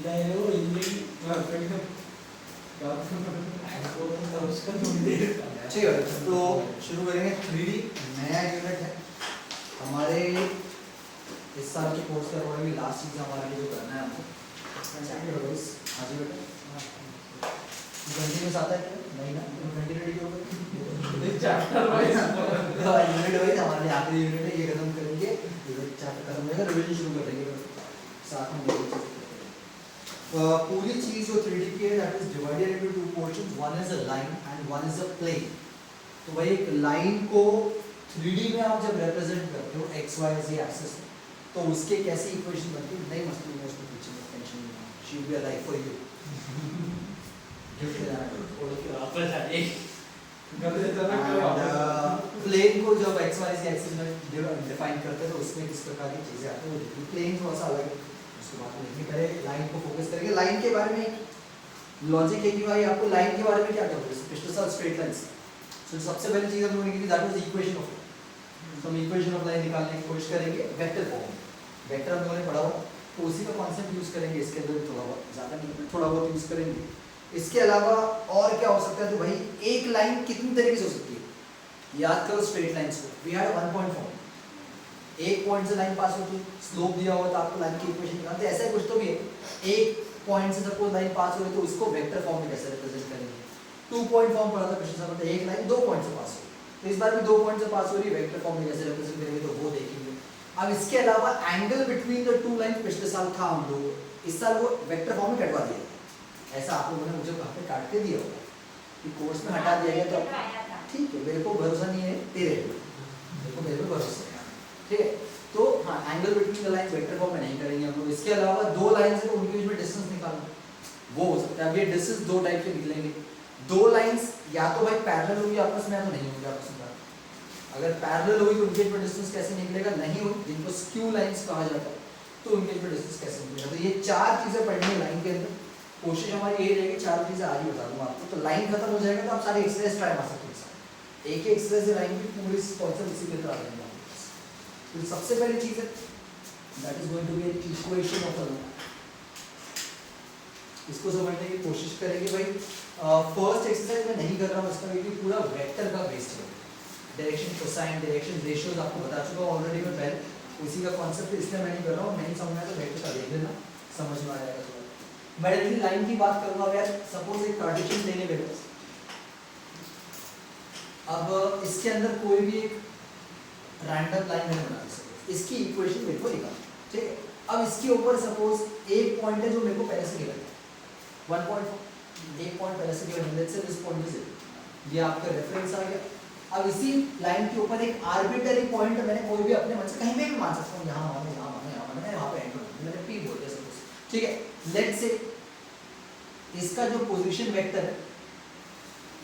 नहीं वो हिंदी ठीक है, तो शुरू करेंगे। 3D नया यूनिट है हमारे इस साल के कोर्स का, और लास्ट चीज़ हमारे लिए जो करना है हमको। हाँ जी बेटा, कंटिन्यूस आता है क्या? नहीं ना, कंटिन्यूटी क्यों चैप्टर वाइज यूनिट वाइज हमारे लिए आखिरी यूनिट है, ये खत्म करेंगे, चैप्टर खत्म होगा, रिवीजन शुरू कर देंगे साथ में। पूरी चीज जो 3D की है that is divided into two portions, one is a line and one is a plane. तो भाई एक लाइन को 3D में आप जब रिप्रेजेंट करते हो x y z एक्सिस में, तो उसके कैसी इक्वेशन बनती है? नहीं मस्ती में उसको पीछे में टेंशन नहीं, she will be a life for you. Gift देना है ओके वापस आ एक प्लेन को जब x y z एक्सिस में डिफाइन करते हैं तो उसमें किस प्रकार की चीजें आती हैं। प्लेन थोड़ा सा अलग है, उसके बाद में पहले लाइन को फोकस करेंगे। लाइन के बारे में लॉजिक है कि भाई आपको लाइन के बारे में क्या करना है। पिछले साल स्ट्रेट लाइंस, सो सबसे पहली चीज हम लोगों ने की दैट वाज इक्वेशन ऑफ, तो हम इक्वेशन ऑफ लाइन निकालने की कोशिश करेंगे वेक्टर फॉर्म। वेक्टर हम लोगों ने पढ़ा हो तो उसी का कॉन्सेप्ट यूज करेंगे इसके अंदर, थोड़ा बहुत, ज्यादा नहीं, थोड़ा बहुत यूज करेंगे। इसके अलावा और क्या हो सकता है? तो भाई एक लाइन कितनी तरीके से हो सकती है? याद करो स्ट्रेट लाइंस को, we had one point form, एक पॉइंट से लाइन पास होती है, स्लोप दिया हुआ तो आपको लाइन की इक्वेशन निकालते हैं। ऐसा कुछ तो भी है, एक पॉइंट से सपोज लाइन पास हो रही तो उसको वेक्टर फॉर्म में कैसे रिप्रेजेंट करेंगे। 2 पॉइंट फॉर्म पढ़ा था पिछले साल में, एक लाइन 2 पॉइंट से पास हो, तो इस बार भी 2 पॉइंट से पास हो रही है, वेक्टर फॉर्म में कैसे रिप्रेजेंट करेंगे तो वो देखेंगे। अब इसके अलावा angle between the two line पिछले साल था हम लोग, इस साल वो वेक्टर फॉर्म में कटवा दिया। ऐसा आप लोगों ने मुझे कहाँ पे काट के दिया होगा कि कोर्स में हटा दिया गया, तो ठीक है, मेरे को भरोसा नहीं है तेरे पे, मेरे को मेरे पे भरोसा है, ठीक है। तो हाँ, angle between the lines vector form में नहीं करेंगे हम लोग। इसके अलावा 2 लाइंस है तो उनके बीच में डिस्टेंस निकालना, वो हो सकता है। अब ये डिस्टेंस 2 टाइप के निकलेंगे। 2 लाइंस या तो भाई पैरेलल होगी आपस में, या तो नहीं होगी आपस में। अगर पैरेलल होगी तो उनके बीच में डिस्टेंस कैसे निकलेगा? नहीं होगी, जिनको स्क्यू लाइंस कहा जाता है, तो उनके बीच में डिस्टेंस कैसे निकलेगा? तो ये 4 चीजें पढ़नी है लाइन के अंदर। कोशिश हमारी ये रहेगी 4 चीजें आज ही बता दूंगा आपको। तो लाइन खत्म हो जाएगा तो आप सारे एक्सरसाइज ट्राई मार सकते हैं, एक एक्सरसाइज से लाइन की पूरी कॉन्सेप्ट इसी के अंदर आ जाएगा। तो सबसे पहली चीज है that is going to be an equation of a line. इसको समझने की कोशिश करेंगे। भाई फर्स्ट एक्सरसाइज में नहीं कर रहा हूँ, इसका क्योंकि पूरा वेक्टर का बेस्ड है। डायरेक्शन कोसाइन, डायरेक्शन रेशियोज आपको बता चुका हूं ऑलरेडी मैं पहले, उसी का कॉन्सेप्ट इसलिए मैं नहीं कर रहा हूँ। नहीं समझ में आया तो वेक्टर का देख लेना, समझ में आ जाएगा थोड़ा। मैं डायरेक्टली लाइन की बात करूंगा। यार सपोज एक कार्टेशियन प्लेन है मेरे पास, अब इसके अंदर कोई भी एक रैंडम लाइन मैंने बना दी, इसकी इक्वेशन मेरे को निकालना, ठीक है। अब इसके ऊपर सपोज एक पॉइंट है जो मेरे को पहले से गिवन है, 1 पॉइंट, एक पॉइंट पहले से गिवन है, let's say this point is it, ये आपका रेफरेंस आ गया। अब इसी लाइन के ऊपर एक आर्बिट्ररी पॉइंट मैंने कोई भी अपने मन से कहीं पे भी मान सकता हूँ, यहाँ मानो, यहाँ मानो, यहाँ मानो, मैं वहाँ पे एंटर करूँ, मैंने P बोल दिया सपोज, ठीक है। लेट्स से इसका जो पोजीशन वेक्टर है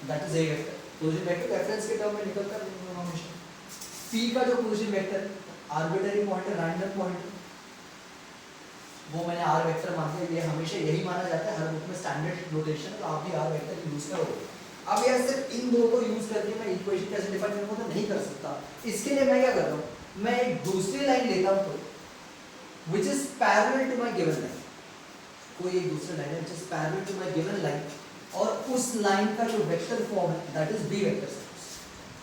that is a vector, position vector reference के टर्म में निकलता है हमेशा। P का जो पोजीशन वेक्टर आर्बिट्ररी पॉइंट है, रैंडम पॉइंट, वो मैंने R वेक्टर मान लिया। ये हमेशा यही माना जाता है हर बुक में, स्टैंडर्ड नोटेशन, तो आप भी R वेक्टर यूज करोगे। अब यार सिर्फ इन दो को यूज करके मैं इक्वेशन कैसे डिफाइन करूंगा तो नहीं कर सकता। इसके लिए मैं क्या कर रहा हूँ, मैं एक दूसरी लाइन लेता हूँ कोई which is parallel to my given line, कोई एक दूसरी लाइन है which is parallel to my given line, और उस लाइन का जो वेक्टर फॉर्म है दैट इज बी वेक्टर।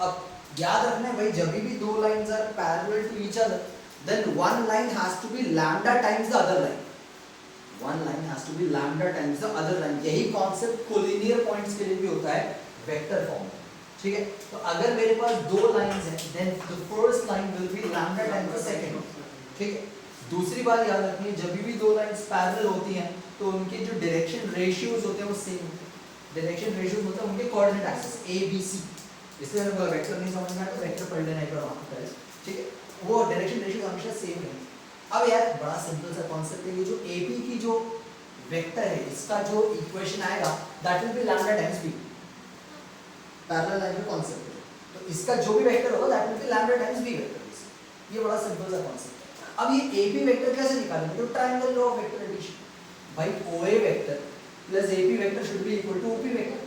अब याद रखना है भाई, जब भी 2 lines are parallel to each other then one line has to be lambda times the other line, one line has to be lambda times the other line। यही concept collinear points के लिए भी होता है वेक्टर फॉर्म में, ठीक है। तो अगर मेरे पास 2 लाइंस हैं then the first line will be lambda times the second, ठीक है। दूसरी बात याद रखनी है, जब भी 2 लाइंस पैरेलल होती हैं तो उनके जो डायरेक्शन रेशियोज होते हैं वो सेम होते हैं। डायरेक्शन रेशियोज मतलब उनके coordinate axis A B C, इसलिए मैंने बोला वेक्टर नहीं समझ में आया तो वेक्टर पढ़ लेना एक बार वहां पर, ठीक है। वो डायरेक्शन रेशियोज हमेशा सेम है। अब यार बड़ा सिंपल सा कॉन्सेप्ट है, ये जो AP की जो वेक्टर है इसका जो इक्वेशन आएगा that will be lambda times b, parallel line का कॉन्सेप्ट है, तो इसका जो भी वेक्टर होगा that will be lambda times b vector. ये बड़ा सिंपल सा कॉन्सेप्ट है। अब ये AP वेक्टर कैसे निकालेंगे? तो triangle law of vector addition, भाई OA vector plus AP vector should be equal to OP vector.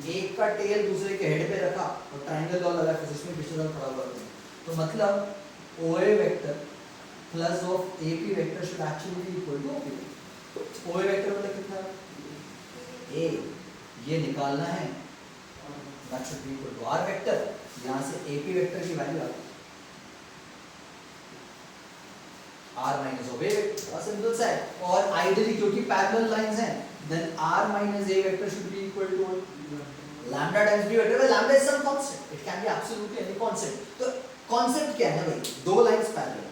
एक का टेल दूसरे के हेड पे रखा और ट्रायंगल लॉ लगा, फिजिक्स में पिछले साल पढ़ा हुआ था, तो मतलब OA vector plus of AP vector should actually be equal to OP vector. OA vector मतलब कितना है A, ये निकालना है, that should be equal to R vector, यहाँ से AP वेक्टर की वैल्यू आती है R minus of A vector, simple सा है। और आइडियली क्योंकि पैरेलल लाइंस हैं, then R minus A vector should be equal to lambda times B vector, where lambda is some constant, it can be absolutely any constant। तो concept क्या है भाई, दो लाइंस पैरेलल,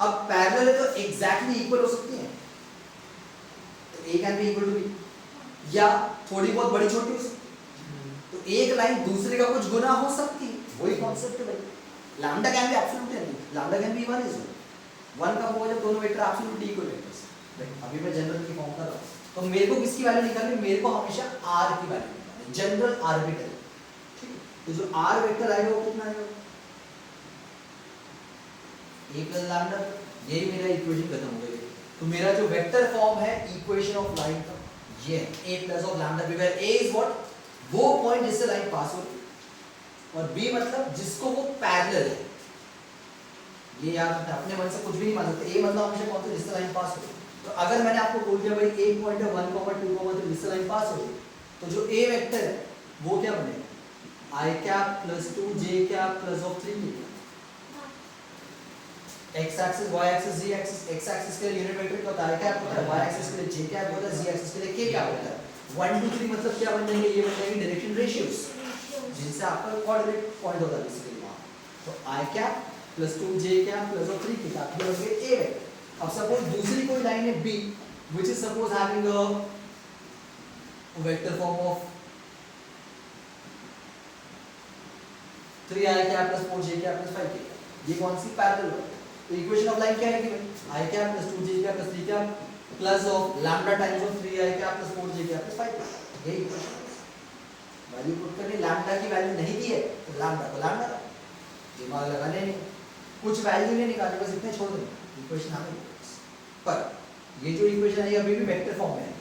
अब पैरेलल है तो एग्जैक्टली इक्वल हो सकती हैं, तो A can be equal to B, या थोड़ी बहुत बड़ी छोटी हो सकती है, तो एक लाइन दूसरे का कुछ गुना हो सकती है, वही कॉन्सेप्ट है भाई। Lambda can be absolutely any, lambda can be 1 is 1 का होगा जब दोनों वेक्टर एब्सोल्युटली इक्वल वेक्टर्स। अभी मैं जनरल की फॉर्म कर रहा हूं, तो मेरे को किसकी वैल्यू निकालनी है, मेरे को हमेशा r की वैल्यू निकालनी है, जनरल आर्बिट्ररी, ठीक है। तो जो r वेक्टर आएगा वो कितना आएगा, a प्लस लैम्डा, यही मेरा इक्वेशन खत्म हो गई। तो मेरा जो वेक्टर फॉर्म है इक्वेशन ऑफ लाइन का ये है a plus of lambda, where a is what, वो पॉइंट जिससे लाइन पास हो रही है, और b मतलब जिसको वो पैरेलल है। ये याद रखना, अपने मन से कुछ भी नहीं मान सकते। a मतलब हमेशा कौन सा, जिससे लाइन पास हो रही है। तो अगर मैंने आपको बोल दिया भाई एक पॉइंट है 1, 2, 3 जिससे लाइन पास हो रही है, तो जो a वेक्टर है वो क्या बनेगा, i cap plus 2j cap plus of 3 x axis y axis z axis, x axis के लिए यूनिट वेक्टर क्या होता है, i कैप होता है, y एक्सिस के लिए j कैप होता है, z एक्सिस के लिए k कैप होता है। 1 2 3 मतलब क्या बन जाएंगे, ये बन जाएंगे डायरेक्शन रेशियोस, जिनसे आपका कोऑर्डिनेट पॉइंट होता है बेसिकली वहां। तो i cap plus 2j cap plus of 3 cap, ये हो गया a वेक्टर। अब सपोज दूसरी कोई लाइन है b which is suppose having a vector form of 3i cap plus 4j cap plus 5k, ये कौन सी पैरेलल है। तो इक्वेशन ऑफ लाइन क्या है कि भाई i cap plus 2j cap plus 3 cap plus of lambda times of 3i cap plus 4j cap plus 5 cap, ये equation है। वैल्यू पुट करनी, लैम्डा की वैल्यू नहीं दी है तो लैम्डा को लैम्डा दिमाग लगाने नहीं, कुछ वैल्यू नहीं निकाली, बस इतने छोड़ देंगे, इक्वेशन आ गई। पर ये जो इक्वेशन है ये अभी भी वेक्टर फॉर्म में है,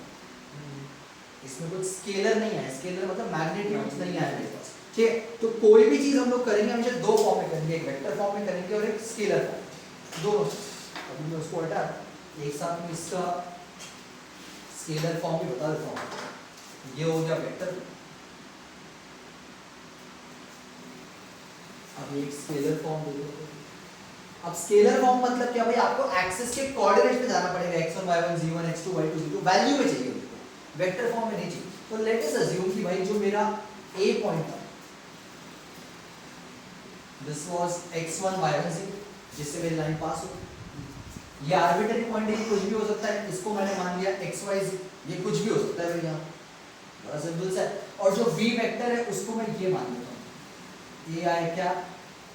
इसमें कुछ स्केलर नहीं है, स्केलर मतलब मैग्नीट्यूड्स नहीं है मेरे पास, ठीक है। तो कोई भी चीज हम लोग करेंगे हमेशा दो फॉर्म में करेंगे, एक वेक्टर फॉर्म में करेंगे और एक स्केलर फॉर्म, दोनों। अभी मैं उसको हटा एक साथ में इसका स्केलर फॉर्म भी बता देता हूँ। ये हो गया वेक्टर, अब एक स्केलर फॉर्म दे दो। अब स्केलर फॉर्म मतलब क्या भाई, आपको एक्सिस के कोऑर्डिनेट्स में जाना पड़ेगा, x1 y1 z1 x2 y2 z2, value में चाहिए उनको, वेक्टर फॉर्म में नहीं चाहिए। तो लेट अस अज्यूम कि भाई जो मेरा a पॉइंट था, this was x1 y1 z, जिससे मेरी लाइन पास हो, ये आर्बिट्ररी पॉइंट है, कुछ भी हो सकता है, इसको मैंने मान लिया x y z, ये कुछ भी हो सकता है भाई, यहाँ बड़ा सिंपल सा है। और जो b वेक्टर है उसको मैं ये मान लेता हूँ, a i cap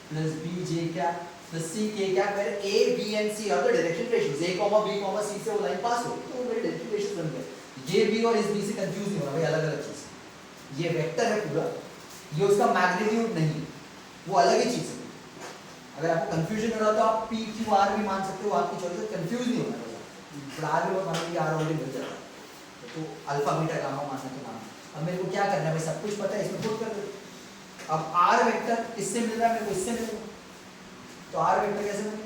plus b j cap plus c k cap, where a b and c are the direction ratios, a b c से वो लाइन पास हो, तो मेरे डायरेक्शन रेशियोस बन गए। ये b और इस b से कंफ्यूज नहीं होना भाई, अलग अलग चीज, ये वेक्टर है पूरा, ये उसका मैग्नीट्यूड नहीं, वो अलग ही चीज है। अगर आपको कंफ्यूजन हो रहा तो आप p q r भी मान सकते हो, आपकी चॉइस है, कंफ्यूज नहीं होना है। पर r भी बहुत मानेंगे, r ऑलरेडी मिल जाता है, तो अल्फा बीटा गामा मानना तो मानना। अब मेरे को क्या करना है भाई, सब कुछ पता है, इसमें पुट कर दो। अब r वेक्टर किससे मिल रहा है, मेरे को इससे मिल रहा है, तो r वेक्टर कैसे बनेगा,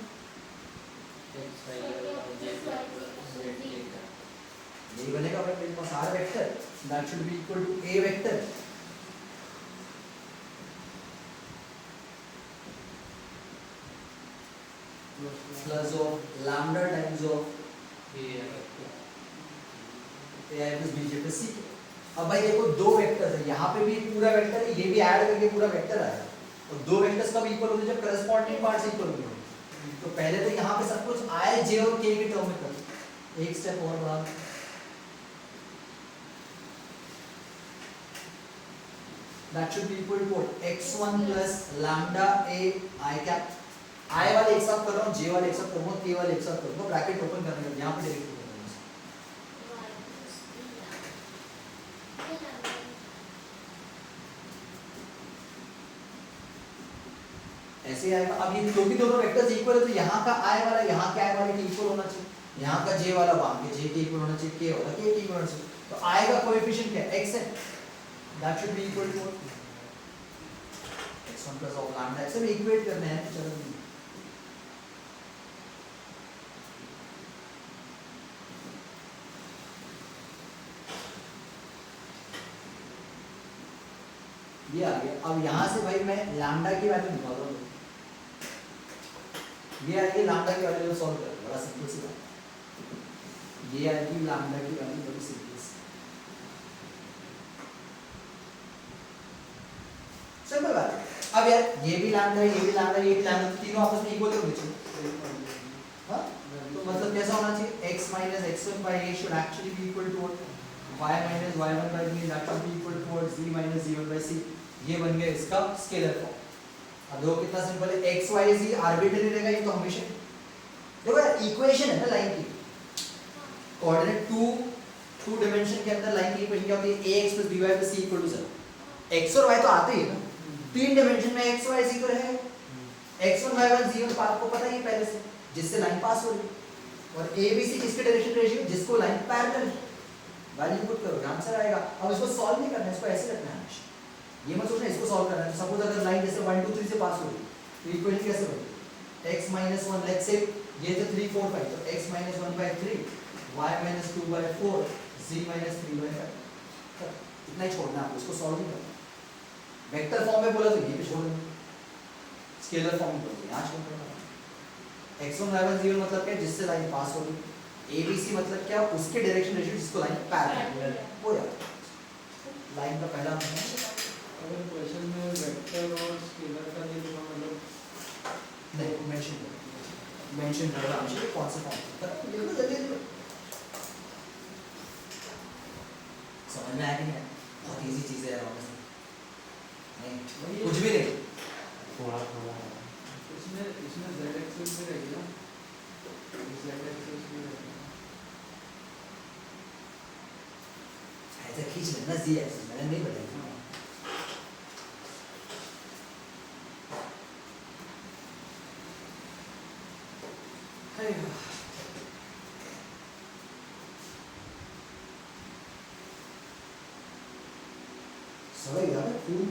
यही बनेगा भाई मेरे पास r vector, that should be equal to a vector plus of lambda times of a plus b j plus c। अब भाई देखो दो वेक्टर्स है, यहाँ पे भी पूरा वेक्टर है, ये भी ऐड करके पूरा वेक्टर आया, और दो वेक्टर्स कब इक्वल होते हैं, जब करस्पॉन्डिंग पार्ट्स इक्वल होते हैं। तो पहले तो यहाँ पे सब कुछ i j और k के टर्म में कर, एक स्टेप और बढ़ा, that should be equal to what, x1 plus lambda a I cap, i वाले एक साथ कर रहा हूँ, j वाले एक साथ करूँगा, k वाले एक साथ करूँगा, ब्रैकेट ओपन करने का, यहाँ पे डायरेक्ट ओपन करना है, ऐसे आएगा। अब ये क्योंकि दोनों वेक्टर्स इक्वल है, तो यहाँ का i वाला यहाँ के i वाले के इक्वल होना चाहिए, यहाँ का j वाला वहाँ के j के इक्वल होना चाहिए, k वाला k के इक्वल होना चाहिए। तो i का कोएफिशिएंट क्या है, x है, that should be equal to x1 plus of lambda, ऐसे भी इक्वेट करना है, चलो ये आ गया। अब यहाँ से भाई मैं लैम्डा की वैल्यू निकाल रहा हूँ। ये आएगी लैम्डा की वैल्यू सॉल्व कर, बड़ा सिंपल सी बात। ये आएगी लैम्डा की वैल्यू, बड़ी सिंपल सी सिंपल बात है। अब यार ये भी लैम्डा, ये भी लैम्डा, ये भी लैम्डा, तीनों आपस में इक्वल होने चाहिए। हाँ, तो मतलब कैसा होना चाहिए, x minus x1 by a should actually be equal to y minus y1 by b, that should be equal to z minus z1 by c। ये बन गया इसका स्केलर फॉर्म। अब देखो कितना सिंपल है, x y z आर्बिट्ररी रहेगा ये तो हमेशा। देखो यार इक्वेशन है ना लाइन की, कोऑर्डिनेट टू डिमेंशन के अंदर लाइन की इक्वेशन क्या होती है, ax plus by plus c equal to 0। x और y तो आते ही है ना, तीन डिमेंशन में x y z तो रहेगा। x1 y1 z1 पाथ को पता ही है पहले से, जिससे लाइन पास हो रही है। और a b c किसके डायरेक्शन रेशियो, जिसको लाइन पैरेलल है। वैल्यू पुट करो, आंसर आएगा। अब इसको सॉल्व नहीं करना है, इसको ऐसे रखना है हमेशा। ये मत सोचना इसको सॉल्व करना है। सपोज अगर लाइन जैसे 1 2 3 से पास हो रही है तो इक्वेशन कैसे बनेगी, x minus 1, लेट्स से ये तो 3 4 5, तो x minus 1 by 3, y minus 2 by 4, z minus 3 by 5। इतना ही छोड़ना है आपको, इसको सॉल्व नहीं करना। वेक्टर फॉर्म में बोला तो ये भी छोड़ देना, स्केलर फॉर्म में बोला यहाँ छोड़ देना। x1 y1 z1 मतलब क्या, जिससे लाइन पास हो रही है। abc मतलब क्या, उसके डायरेक्शन रेशियो जिसको लाइन पैरेलल हो जाता है। लाइन का पहला अगर क्वेश्चन में वेक्टर और स्केलर का दे दूंगा मतलब नहीं मेंशन कर रहा हूं कौन से फॉर्म पर, ये तो जल्दी समझ में आएगी ना, बहुत इजी चीज है यार ऑनेस्टली। नहीं कुछ भी नहीं, थोड़ा थोड़ा इसमें z एक्सिस भी रहेगी ना, z एक्सिस भी रहेगी ऐसे खींच लेना z एक्सिस, मैंने नहीं बताया। समझ गया ना फूल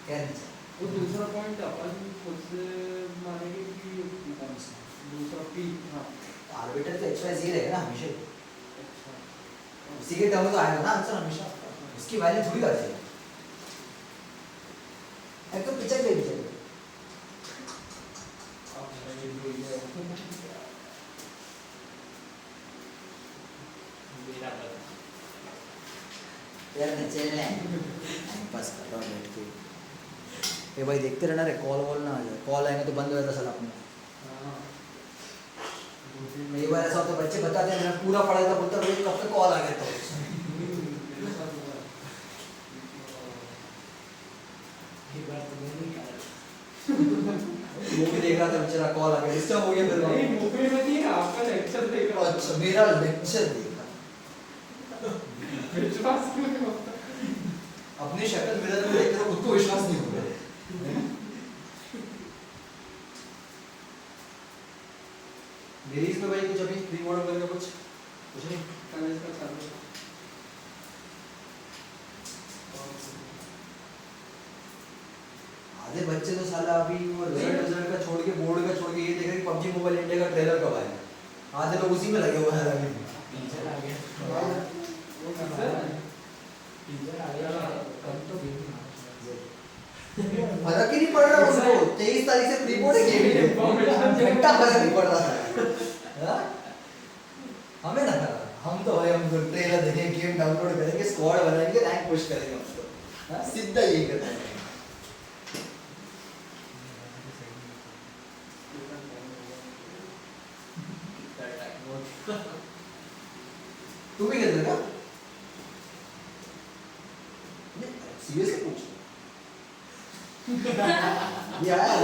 क्या नहीं वो दूसरा पॉइंट अपन खुद से मानेंगे कि कौन सा दूसरा p। हाँ आर्बिटर तो x y z रहेगा ना हमेशा, अच्छा उसी के टर्म में तो आएगा ना आंसर हमेशा, उसकी वैल्यू थोड़ी आ जाएगी। एक तो पिक्चर ले लीजिए, अब ये जो ये मेरा बता यार नीचे ले बस कर रहा हूँ बैठ के। ये भाई देखते रहना रे, कॉल वॉल ना आ जाए, कॉल आएंगे तो बंद हो जाता साला अपना। कई बार ऐसा होता है बच्चे बताते हैं मैं पूरा पढ़ा था, बोलता भाई कब तक कॉल आ गया तो मूवी देख रहा था बेचारा, कॉल आ गया, डिस्टर्ब हो गया फिर। नहीं मूवी में नहीं, आपका लेक्चर देख रहा हूं। अच्छा मेरा लेक्चर देखा, विश्वास क्यों नहीं होता? अपनी शक्ल मिरर में देख कर खुद को विश्वास नहीं हो रहा। मेरी इसमें भाई कुछ अभी प्री मॉडल करके कुछ नहीं, कॉलेज का चालू है। आधे बच्चे तो साला अभी वो रिजल्ट का छोड़ के बोर्ड का छोड़ के ये देख रहे हैं पबजी मोबाइल इंडिया का ट्रेलर कब आएगा, आधे लोग उसी में लगे हुए हैं अभी। टीचर आ गया, वो टीचर आ गया, कब तो गेम फर्क ही नहीं पड़ रहा उसको, 23 तारीख से प्री बोर्ड है, गेम घंटा फर्क नहीं पड़ रहा था। हमें ना हम तो भाई हम ट्रेलर देखेंगे, गेम डाउनलोड करेंगे, स्क्वाड बनाएंगे, रैंक पुश करेंगे हम तो, सीधा यही करते हैं। तू भी खेलते क्या? सीरियसली पूछ। यार